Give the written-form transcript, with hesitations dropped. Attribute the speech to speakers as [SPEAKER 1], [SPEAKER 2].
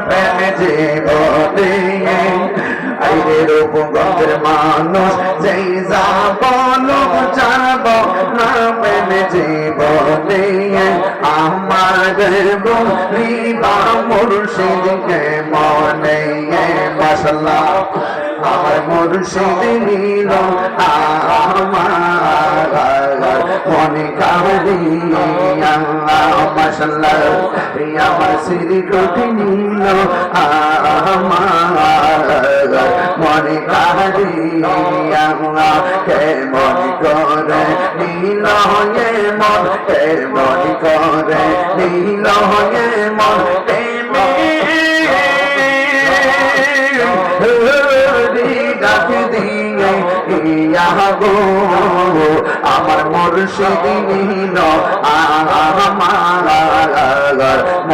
[SPEAKER 1] প্রেম জীবনে আইরে রূপগঞ্জের মানুষ যেই যাব যাব না প্রেম জীবনে আমার বলিবা মুর্শিদকে মনে মাশাআল্লাহ আমার মুর্শিদ নীল আমার মনে কাহিয়া মাশাআল্লাহ আমার শ্রী কোটি নীল আমার মনে কাহিয়া কে মনে করে নীল হয়ে মন কে মনে করে নীল হয়ে মন আমার মুর্শিদ নীল আমার